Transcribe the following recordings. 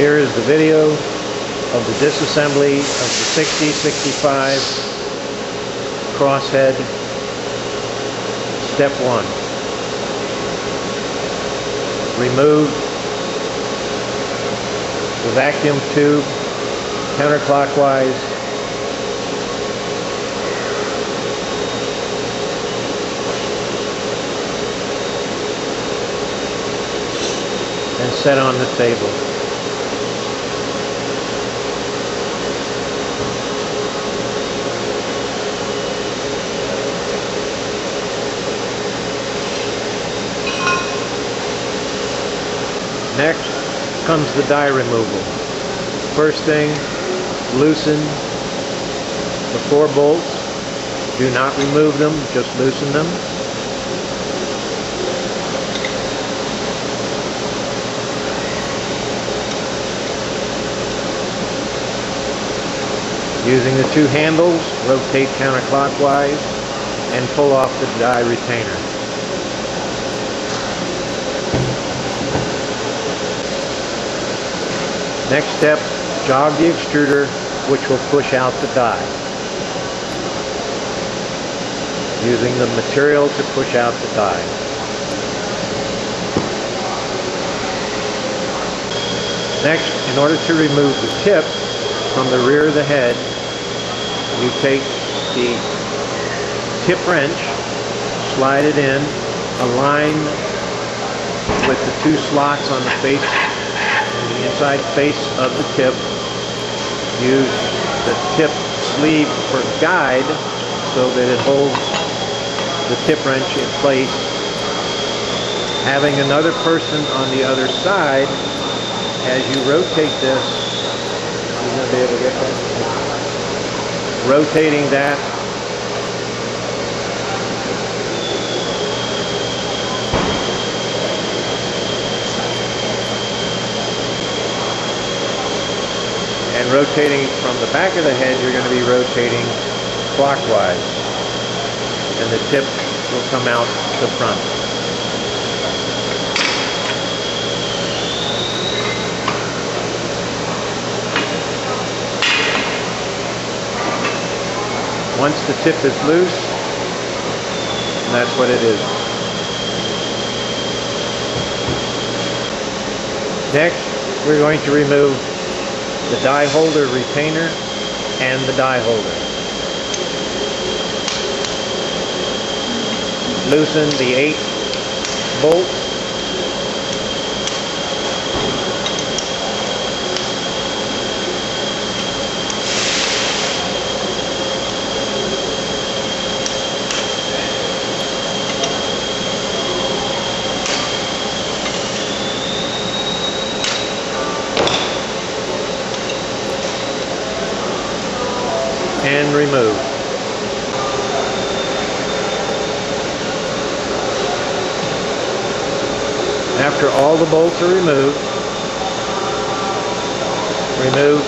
Here is the video of the disassembly of the 6065 Crosshead Step 1. Remove the vacuum tube counterclockwise and set on the table. Next comes the die removal. First thing, loosen the 4 bolts. Do not remove them, just loosen them. Using the 2 handles, rotate counterclockwise and pull off the die retainer. Next step, jog the extruder, which will push out the die. Using the material to push out the die. Next, in order to remove the tip from the rear of the head, you take the tip wrench, slide it in, align with the 2 slots on the face, the inside face of the tip. Use the tip sleeve for guide so that it holds the tip wrench in place. Having another person on the other side, as you rotate this, you're going to be able to get that. Rotating that and rotating from the back of the head, you're going to be rotating clockwise, and the tip will come out the front. Once the tip is loose, that's what it is. Next, we're going to remove the die holder retainer and the die holder. Loosen the 8 bolts. And remove. After all the bolts are removed, remove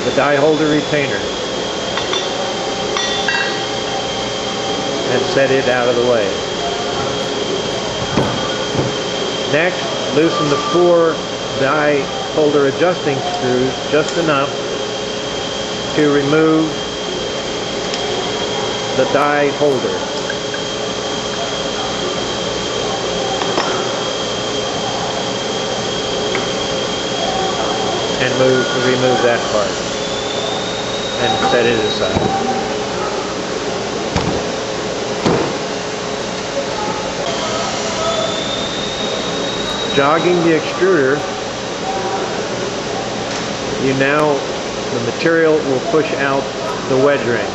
the die holder retainer and set it out of the way. Next, loosen the 4 die holder adjusting screws just enough to remove the die holder. And remove that part and set it aside. Jogging the extruder, the material will push out the wedge ring.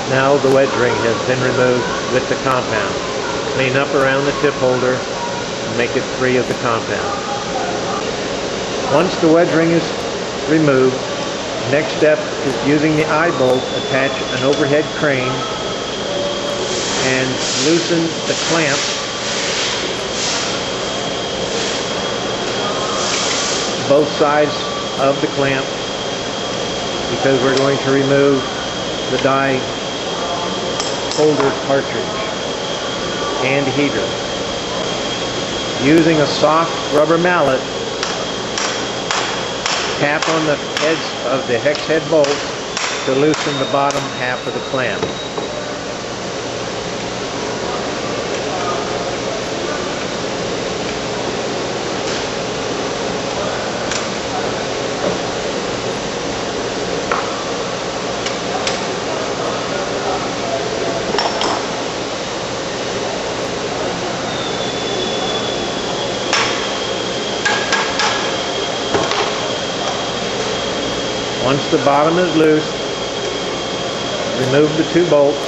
Now the wedge ring has been removed with the compound. Clean up around the tip holder and make it free of the compound. Once the wedge ring is removed, next step is using the eye bolt, attach an overhead crane and loosen the clamp both sides of the clamp, because we're going to remove the die holder cartridge and heater. Using a soft rubber mallet, tap on the edge of the hex head bolt to loosen the bottom half of the clamp. Once the bottom is loose, remove the 2 bolts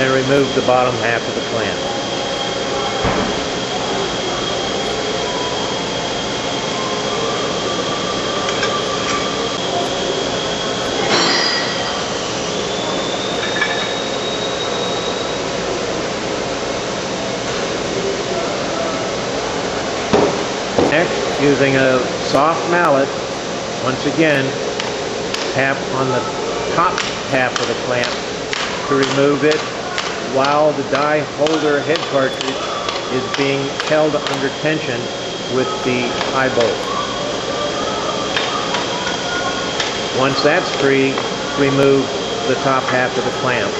and remove the bottom half of the clamp. Next, using a soft mallet, once again, tap on the top half of the clamp to remove it while the die holder head cartridge is being held under tension with the eye bolt. Once that's free, remove the top half of the clamp.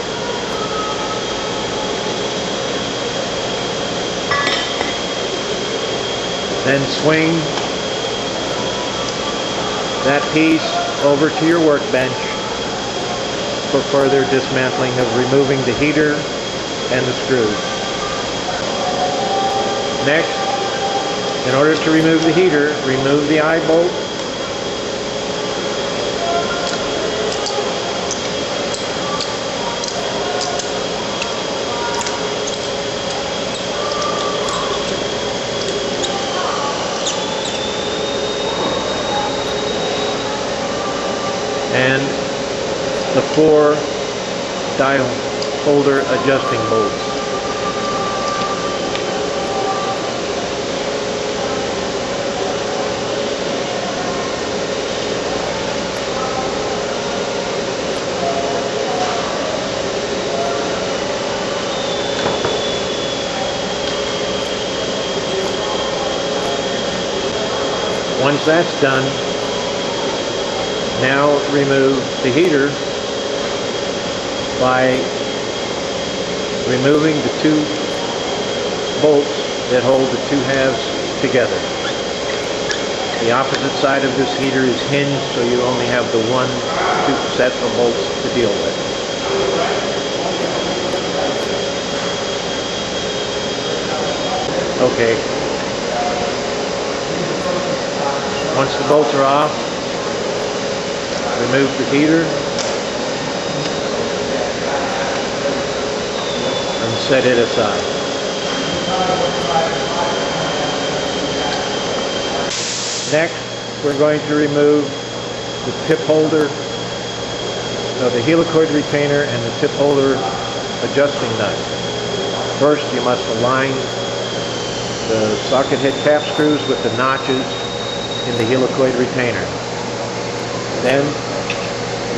Then swing that piece over to your workbench for further dismantling of removing the heater and the screws. Next, in order to remove the heater, remove the eye bolt, and the 4 die holder adjusting bolts. Once that's done, now remove the heater by removing the 2 bolts that hold the 2 halves together. The opposite side of this heater is hinged, so you only have the 1 set of bolts to deal with. Okay. Once the bolts are off, remove the heater and set it aside. Next, we're going to remove the tip holder of the helicoid retainer and the tip holder adjusting nut. First, you must align the socket head cap screws with the notches in the helicoid retainer. Then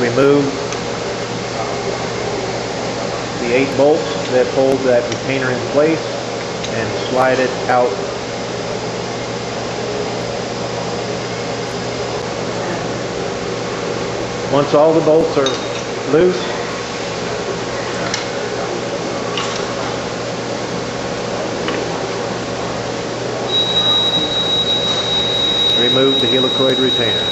remove the 8 bolts that hold that retainer in place and slide it out. Once all the bolts are loose, remove the helicoid retainer.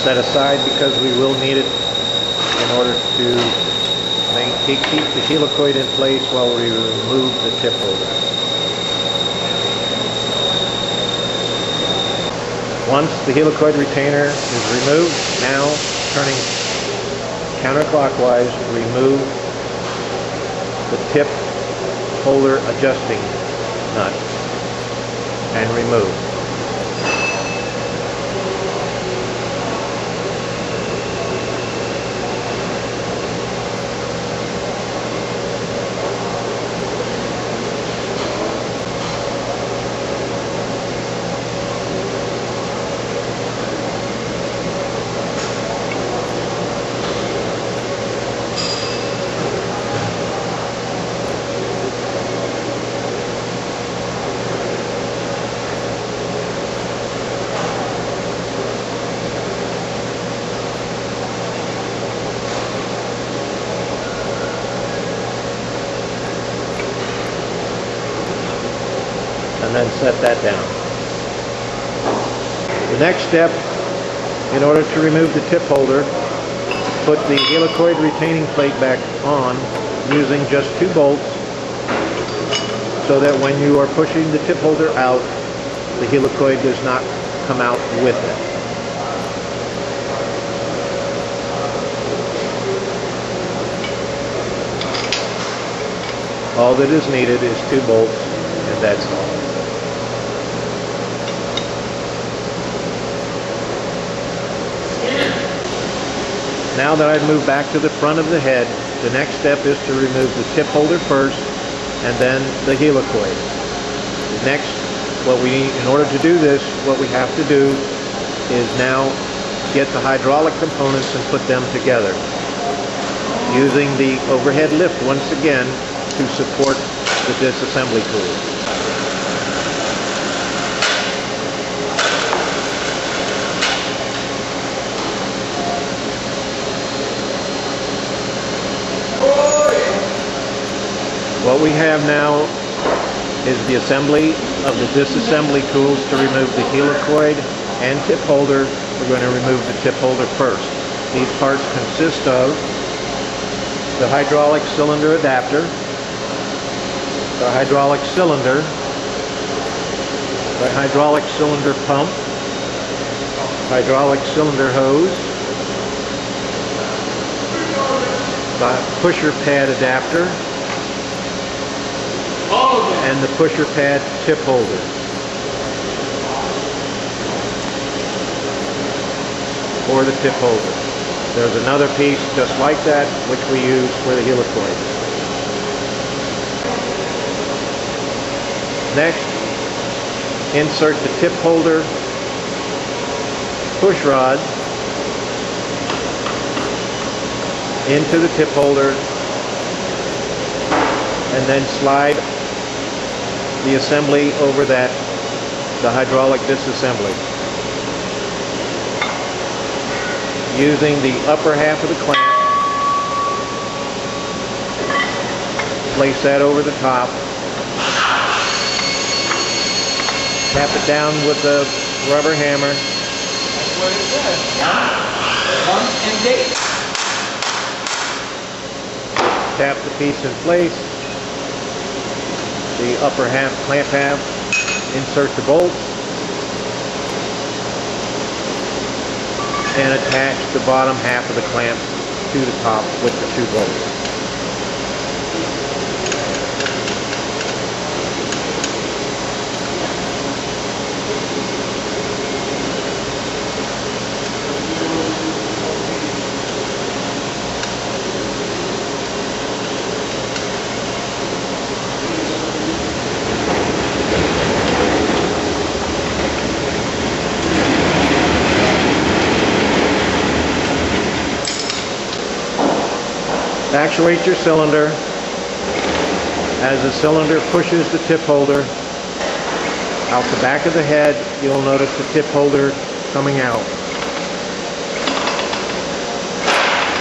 Set aside because we will need it in order to keep the helicoid in place while we remove the tip holder. Once the helicoid retainer is removed, now turning counterclockwise, remove the tip holder adjusting nut and remove. and then set that down. The next step, in order to remove the tip holder, put the helicoid retaining plate back on using just 2 bolts, so that when you are pushing the tip holder out, the helicoid does not come out with it. All that is needed is 2 bolts, and that's all. Now that I've moved back to the front of the head, the next step is to remove the tip holder first, and then the helicoid. Next, in order to do this, what we have to do is now get the hydraulic components and put them together, using the overhead lift once again to support the disassembly tool. What we have now is the assembly of the disassembly tools to remove the helicoid and tip holder. We're going to remove the tip holder first. These parts consist of the hydraulic cylinder adapter, the hydraulic cylinder, the hydraulic cylinder pump, hydraulic cylinder hose, the pusher pad adapter, and the pusher pad tip holder. For the tip holder. There's another piece just like that which we use for the helicoid. Next, insert the tip holder push rod into the tip holder, and then slide the assembly over that, the hydraulic disassembly. Using the upper half of the clamp, place that over the top, tap it down with a rubber hammer. That's what it says. One and date. Tap the piece in place. The upper half, clamp half, insert the bolts, and attach the bottom half of the clamp to the top with the 2 bolts. Actuate your cylinder. As the cylinder pushes the tip holder out the back of the head, you'll notice the tip holder coming out.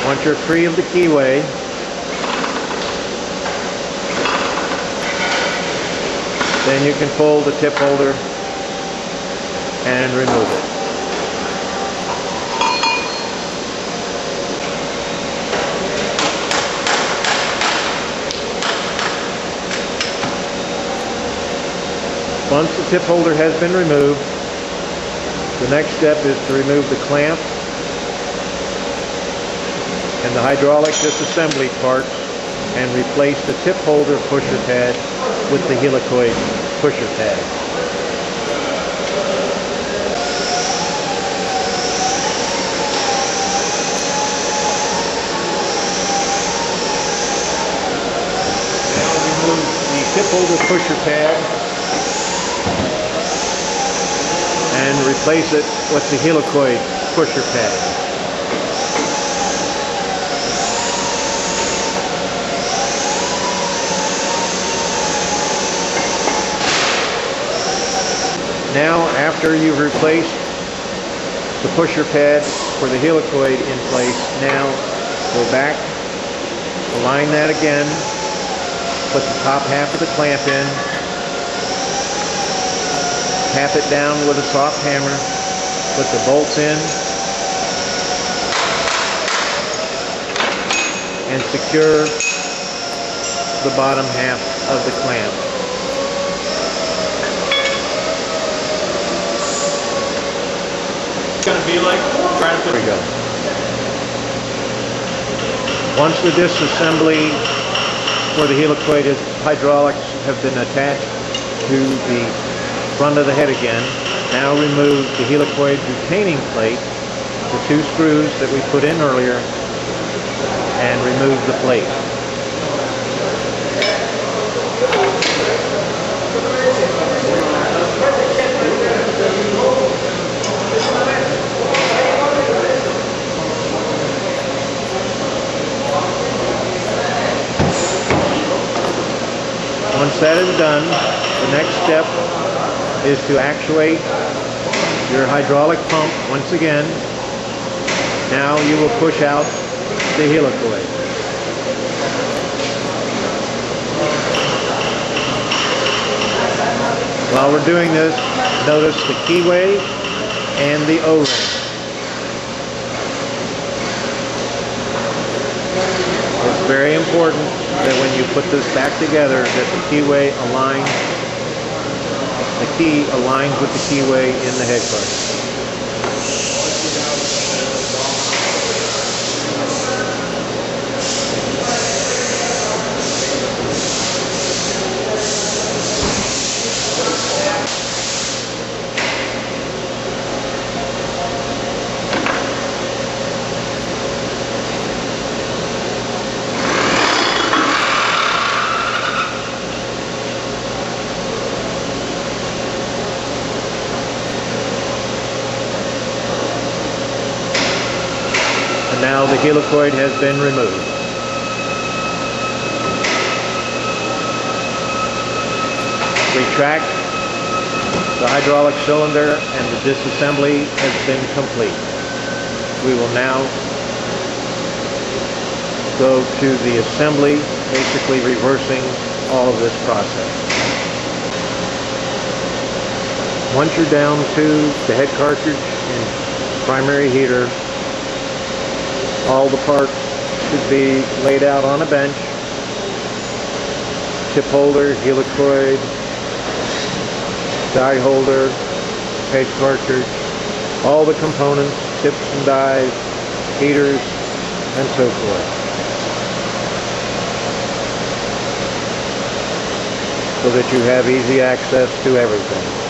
Once you're free of the keyway, then you can pull the tip holder and remove it. Once the tip holder has been removed, the next step is to remove the clamp and the hydraulic disassembly parts and replace the tip holder pusher pad with the helicoid pusher pad. Now remove the tip holder pusher pad and replace it with the helicoid pusher pad. Now, after you've replaced the pusher pad for the helicoid in place, now go back, align that again, put the top half of the clamp in, Tap it down with a soft hammer. Put the bolts in. And secure the bottom half of the clamp. It's gonna be like trying to put. There we go. Once the disassembly for the helicoid hydraulics have been attached to the front of the head again, now remove the helicoid retaining plate, the two screws that we put in earlier, and remove the plate. Once that is done, the next step is to actuate your hydraulic pump once again. Now you will push out the helicoid. While we're doing this, notice the keyway and the O-ring. It's very important that when you put this back together that the keyway aligns, the key aligns with the keyway in the head cartridge. Now the helicoid has been removed. Retract the hydraulic cylinder and the disassembly has been complete. We will now go to the assembly, basically reversing all of this process. Once you're down to the head cartridge and primary heater, all the parts should be laid out on a bench. Tip holder, helicoid, die holder, head cartridge, all the components, tips and dies, heaters, and so forth. So that you have easy access to everything.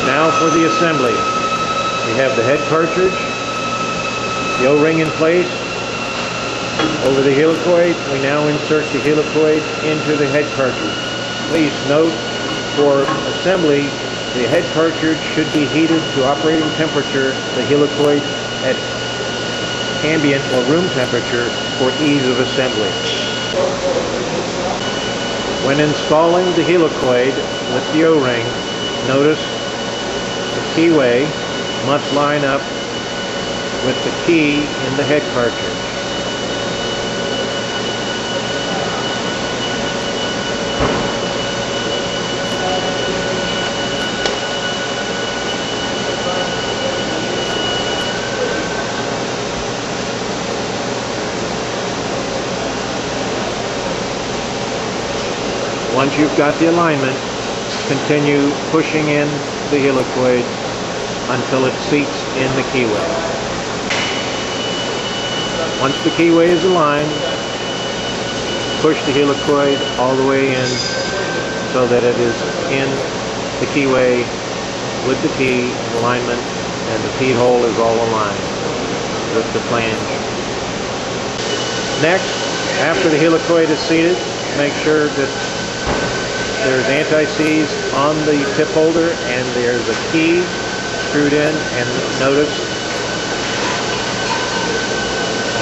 Now for the assembly. We have the head cartridge, the O-ring in place. Over the helicoid, we now insert the helicoid into the head cartridge. Please note, for assembly, the head cartridge should be heated to operating temperature, the helicoid at ambient or room temperature for ease of assembly. When installing the helicoid with the O-ring, notice the keyway must line up with the key in the head cartridge. Once you've got the alignment, continue pushing in the helicoid until it seats in the keyway. Once the keyway is aligned, push the helicoid all the way in so that it is in the keyway with the key alignment and the key hole is all aligned with the flange. Next, after the helicoid is seated, make sure that there's anti-seize on the tip holder and there's a key screwed in, and notice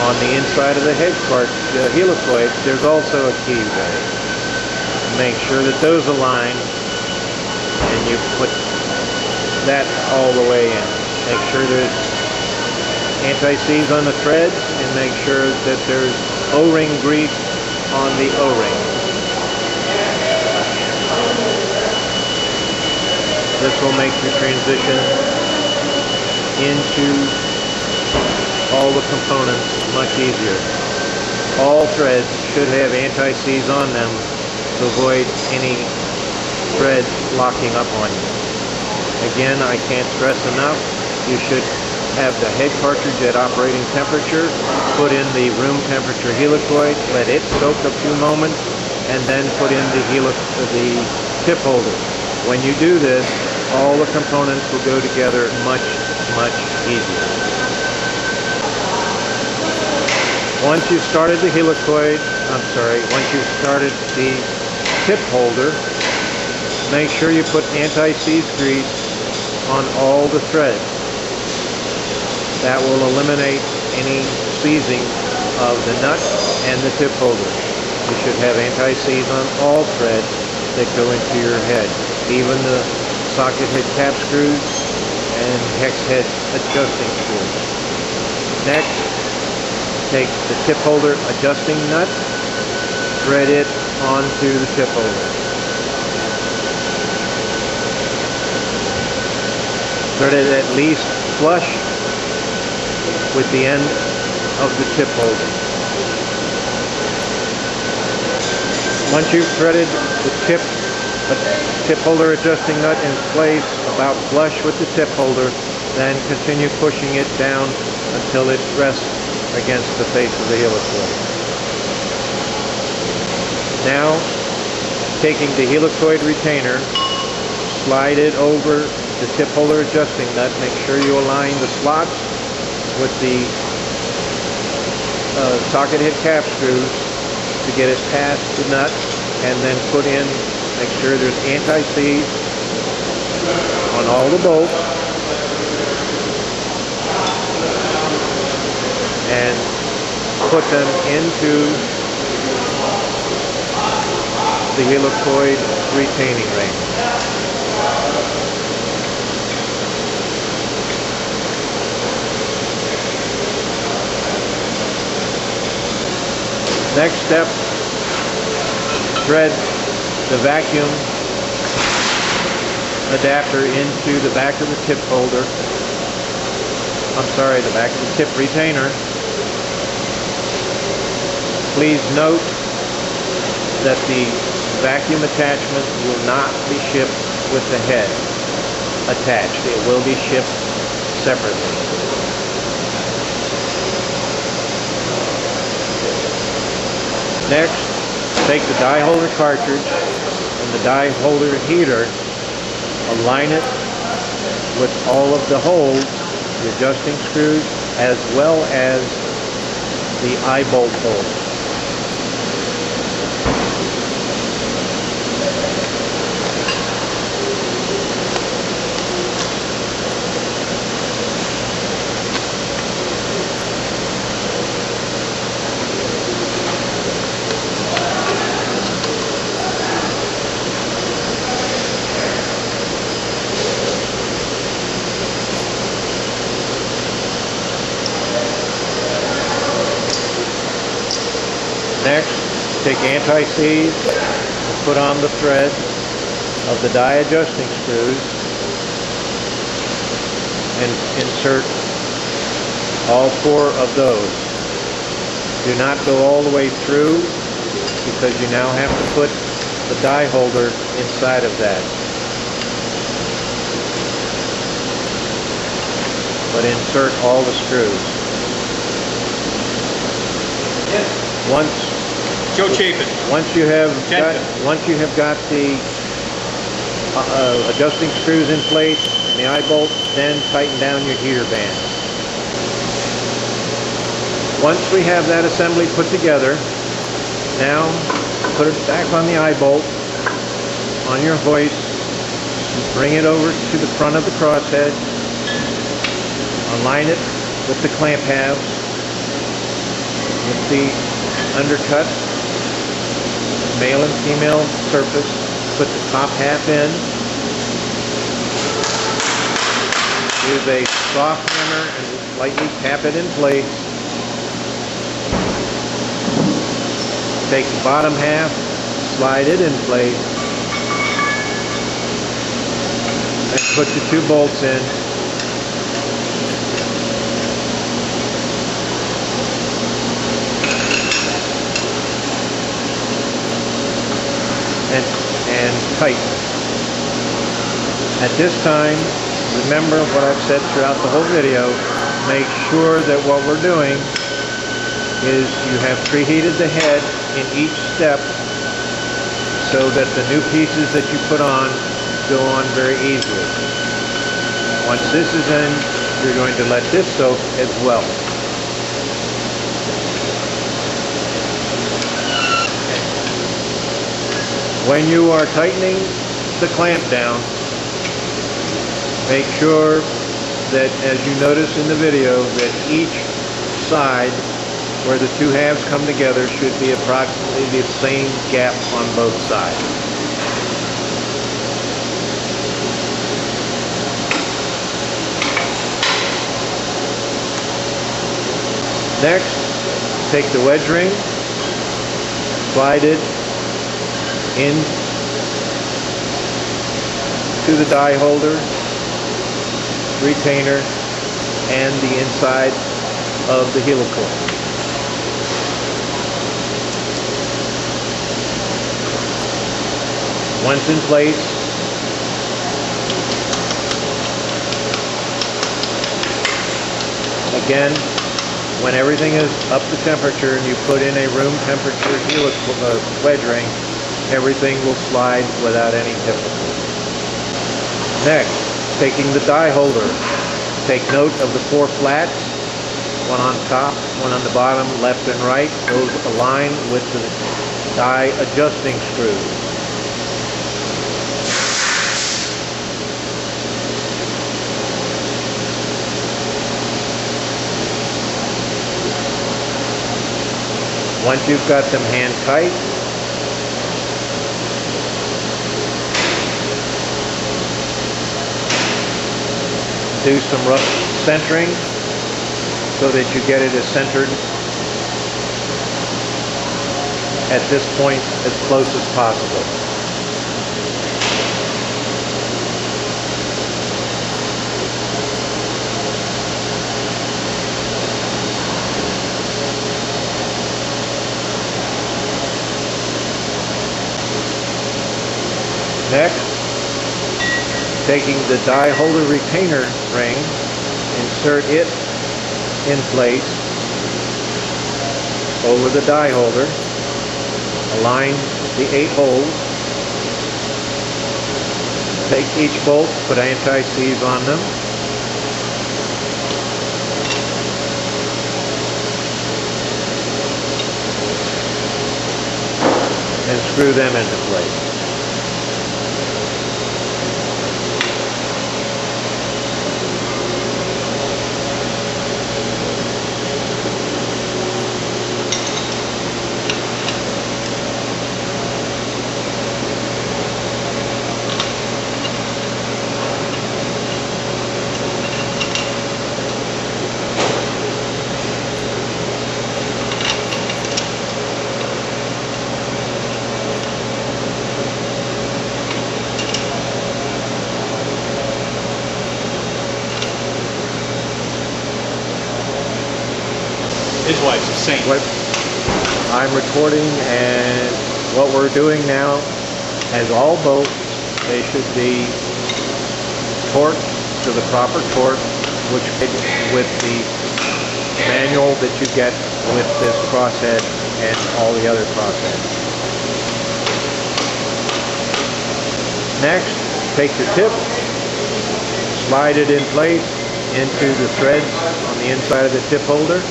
on the inside of the head part, the helicoid, there's also a key there. Make sure that those align and you put that all the way in. Make sure there's anti-seize on the threads and make sure that there's O-ring grease on the O-ring. This will make your transition into all the components much easier. All threads should have anti-seize on them to avoid any threads locking up on you. Again, I can't stress enough, you should have the head cartridge at operating temperature, put in the room temperature helicoid, let it soak a few moments, and then put in the tip holder. When you do this, all the components will go together much, much easier. Once you've started the helicoid, once you've started the tip holder, make sure you put anti-seize grease on all the threads. That will eliminate any seizing of the nut and the tip holder. You should have anti-seize on all threads that go into your head, even the socket head cap screws and hex head adjusting screws. Next, take the tip holder adjusting nut, thread it onto the tip holder. Thread it at least flush with the end of the tip holder. Once you've threaded the tip holder adjusting nut in place about flush with the tip holder, then continue pushing it down until it rests against the face of the helicoid. Now, taking the helicoid retainer, slide it over the tip holder adjusting nut. Make sure you align the slots with the socket head cap screws to get it past the nut, and then put in, make sure there's anti-seize on all the bolts, and put them into the helicoid retaining ring. Next step, thread the vacuum adapter into the back of the tip holder. The back of the tip retainer. Please note that the vacuum attachment will not be shipped with the head attached. It will be shipped separately. Next, take the die holder cartridge and the die holder heater, align it with all of the holes, the adjusting screws, as well as the eye bolt holes. Next, take anti-seize and put on the thread of the die adjusting screws and insert all 4 of those. Do not go all the way through, because you now have to put the die holder inside of that. But insert all the screws. Joe Chapin. Once you have Genca. got the adjusting screws in place and the eye bolt, then tighten down your heater band. Once we have that assembly put together, now put it back on the eye bolt on your hoist, bring it over to the front of the crosshead, align it with the clamp halves, with the undercut, male and female surface, put the top half in, use a soft hammer and lightly tap it in place. Take the bottom half, slide it in place, and put the 2 bolts in. And tighten. At this time, remember what I've said throughout the whole video. Make sure that what we're doing is you have preheated the head in each step so that the new pieces that you put on go on very easily. Once this is in, you're going to let this soak as well. When you are tightening the clamp down, make sure that, as you notice in the video, that each side where the 2 halves come together should be approximately the same gap on both sides. Next, take the wedge ring, slide it in to the die holder, retainer, and the inside of the helical. Once in place, again, when everything is up to temperature and you put in a room temperature helical wedge ring, everything will slide without any difficulty. Next, taking the die holder, take note of the 4 flats, one on top, one on the bottom, left and right. Those align with the die adjusting screws. Once you've got them hand tight, do some rough centering so that you get it as centered at this point as close as possible. Next, taking the die holder retainer ring, insert it in place over the die holder, align the 8 holes, take each bolt, put anti-seize on them, and screw them into place. His wife's a saint. I'm recording, and what we're doing now, as all bolts, they should be torqued to the proper torque, which with the manual that you get with this crosshead and all the other crossheads. Next, take the tip, slide it in place into the threads on the inside of the tip holder.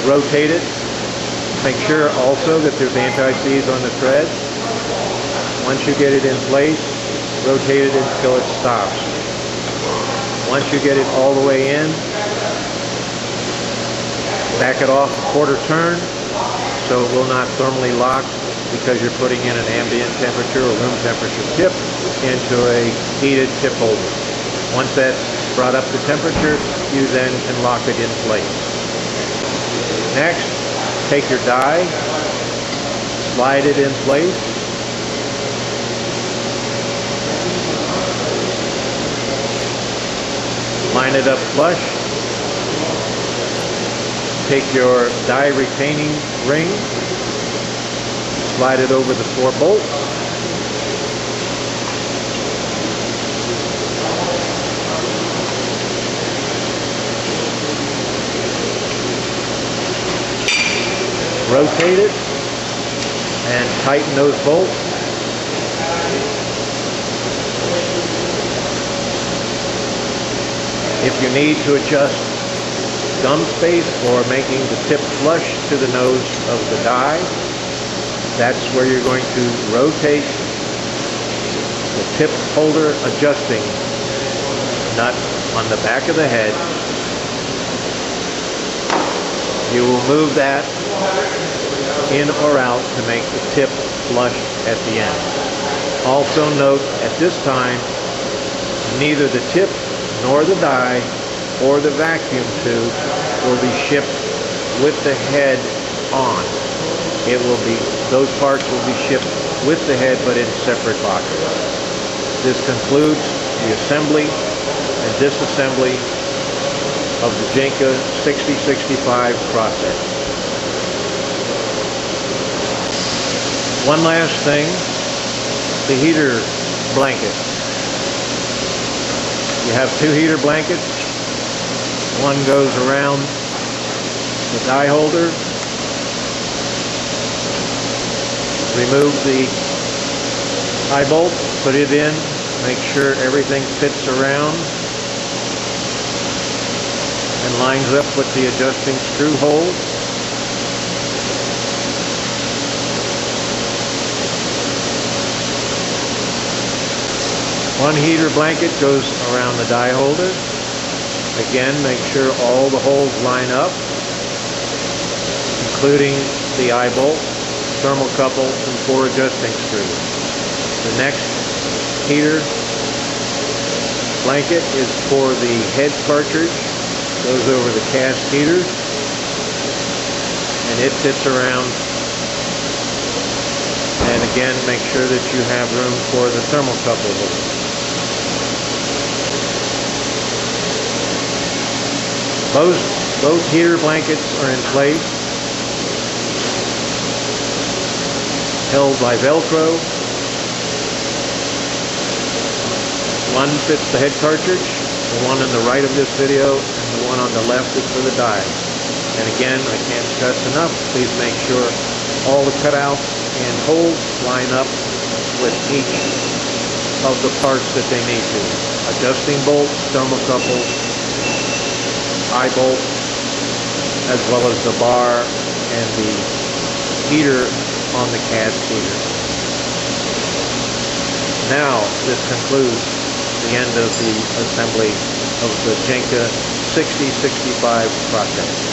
Rotate it. Make sure also that there's anti-seize on the thread. Once you get it in place, rotate it until it stops. Once you get it all the way in, back it off a quarter turn so it will not thermally lock, because you're putting in an ambient temperature or room temperature tip into a heated tip holder. Once that's brought up to temperature, you then can lock it in place. Next, take your die, slide it in place, line it up flush, take your die retaining ring, slide it over the 4 bolts, rotate it, and tighten those bolts. If you need to adjust gum space or making the tip flush to the nose of the die, that's where you're going to rotate the tip holder adjusting nut on the back of the head. You will move that in or out to make the tip flush at the end. Also note, at this time, neither the tip nor the die or the vacuum tube will be shipped with the head on. It will be, those parts will be shipped with the head but in separate boxes. This concludes the assembly and disassembly of the Genca 6065 Crosshead. One last thing, the heater blanket. You have 2 heater blankets. One goes around the die holder. Remove the eye bolt, put it in, make sure everything fits around and lines up with the adjusting screw hole. One heater blanket goes around the die holder. Again, make sure all the holes line up, including the eye bolt, thermocouple, and 4 adjusting screws. The next heater blanket is for the head cartridge. Goes over the cast heater, and it fits around. And again, make sure that you have room for the thermocouple hole. Both heater blankets are in place, held by Velcro. One fits the head cartridge, the one on the right of this video, and the one on the left is for the die. And again, I can't stress enough, please make sure all the cutouts and holes line up with each of the parts that they need to. Adjusting bolts, thermocouples, eye bolt, as well as the bar and the heater on the cast heater. Now, this concludes the end of the assembly of the Genca 6065 Crosshead.